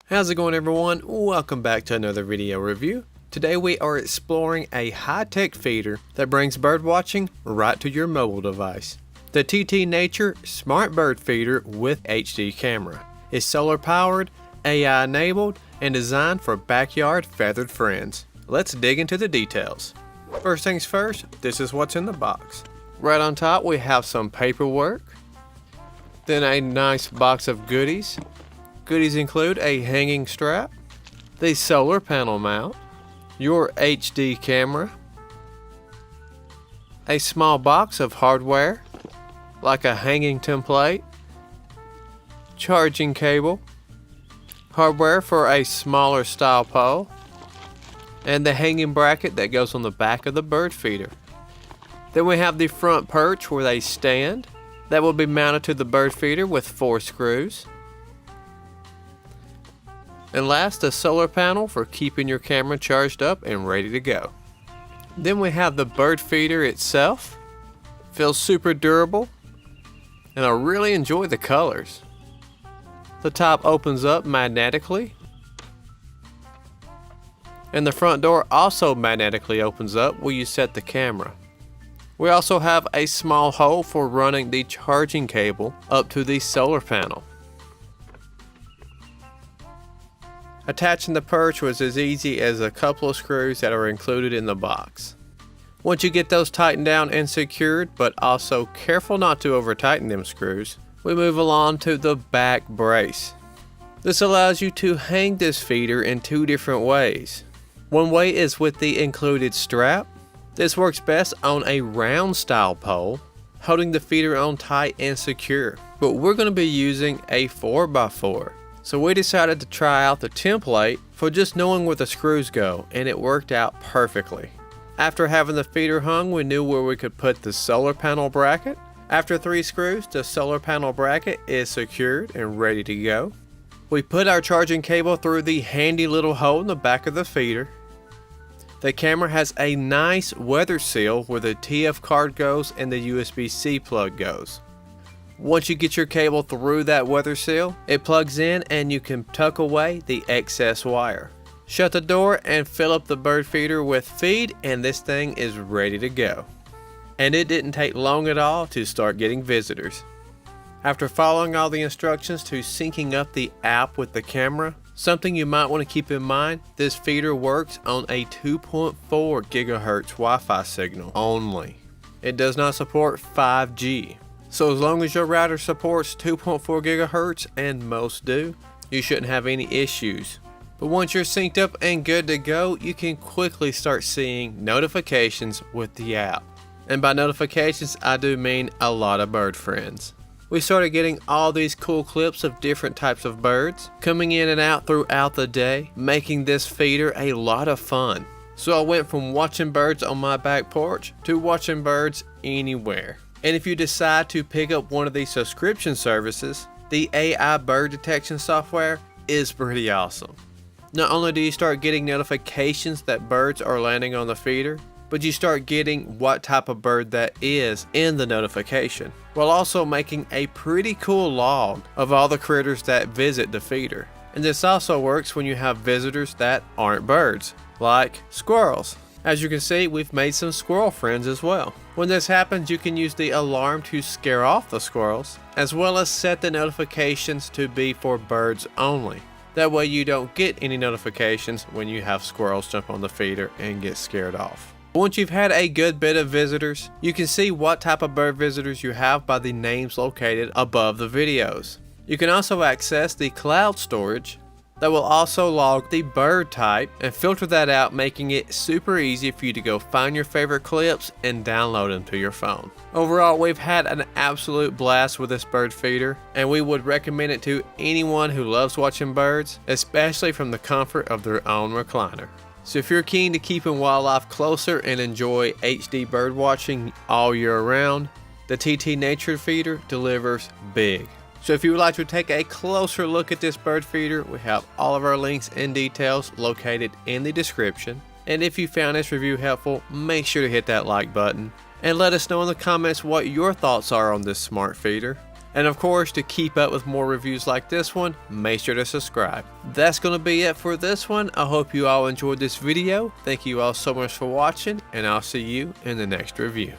How's it going, everyone? Welcome back to another video review. Today we are exploring a high-tech feeder that brings bird watching right to your mobile device. The TT Nature Smart Bird Feeder with HD camera is solar powered, AI enabled, and designed for backyard feathered friends. Let's dig into the details. First things first, this is what's in the box. Right on top we have some paperwork, then a nice box of goodies. Goodies include a hanging strap, the solar panel mount, your HD camera, a small box of hardware like a hanging template, charging cable, hardware for a smaller style pole, and the hanging bracket that goes on the back of the bird feeder. Then we have the front perch with a stand that will be mounted to the bird feeder with 4 screws. And last, a solar panel for keeping your camera charged up and ready to go. Then we have the bird feeder itself. Feels super durable, and I really enjoy the colors. The top opens up magnetically, and the front door also magnetically opens up where you set the camera. We also have a small hole for running the charging cable up to the solar panel. Attaching the perch was as easy as a couple of screws that are included in the box. Once you get those tightened down and secured, but also careful not to over tighten them screws, we move along to the back brace. This allows you to hang this feeder in 2 different ways. One way is with the included strap. This works best on a round style pole, holding the feeder on tight and secure. But we're going to be using a 4x4. So we decided to try out the template for just knowing where the screws go, and it worked out perfectly. After having the feeder hung, we knew where we could put the solar panel bracket. After 3 screws, the solar panel bracket is secured and ready to go. We put our charging cable through the handy little hole in the back of the feeder. The camera has a nice weather seal where the TF card goes and the USB-C plug goes. Once you get your cable through that weather seal, it plugs in and you can tuck away the excess wire. Shut the door and fill up the bird feeder with feed, and this thing is ready to go. And it didn't take long at all to start getting visitors. After following all the instructions to syncing up the app with the camera, something you might want to keep in mind, this feeder works on a 2.4 GHz Wi-Fi signal only. It does not support 5G. So as long as your router supports 2.4 GHz, and most do, you shouldn't have any issues. But once you're synced up and good to go, you can quickly start seeing notifications with the app. And by notifications, I do mean a lot of bird friends. We started getting all these cool clips of different types of birds coming in and out throughout the day, making this feeder a lot of fun. So I went from watching birds on my back porch to watching birds anywhere. And if you decide to pick up one of these subscription services, the AI bird detection software is pretty awesome. Not only do you start getting notifications that birds are landing on the feeder, but you start getting what type of bird that is in the notification, while also making a pretty cool log of all the critters that visit the feeder. And this also works when you have visitors that aren't birds, like squirrels. As you can see, we've made some squirrel friends as well. When this happens, you can use the alarm to scare off the squirrels, as well as set the notifications to be for birds only. That way you don't get any notifications when you have squirrels jump on the feeder and get scared off. Once you've had a good bit of visitors, you can see what type of bird visitors you have by the names located above the videos. You can also access the cloud storage that will also log the bird type and filter that out, making it super easy for you to go find your favorite clips and download them to your phone. Overall, we've had an absolute blast with this bird feeder, and we would recommend it to anyone who loves watching birds, especially from the comfort of their own recliner. So if you're keen to keeping wildlife closer and enjoy HD bird watching all year round, the TT Nature Feeder delivers big. So if you would like to take a closer look at this bird feeder, we have all of our links and details located in the description. And if you found this review helpful, make sure to hit that like button and let us know in the comments what your thoughts are on this smart feeder. And of course, to keep up with more reviews like this one, make sure to subscribe. That's going to be it for this one. I hope you all enjoyed this video. Thank you all so much for watching, and I'll see you in the next review.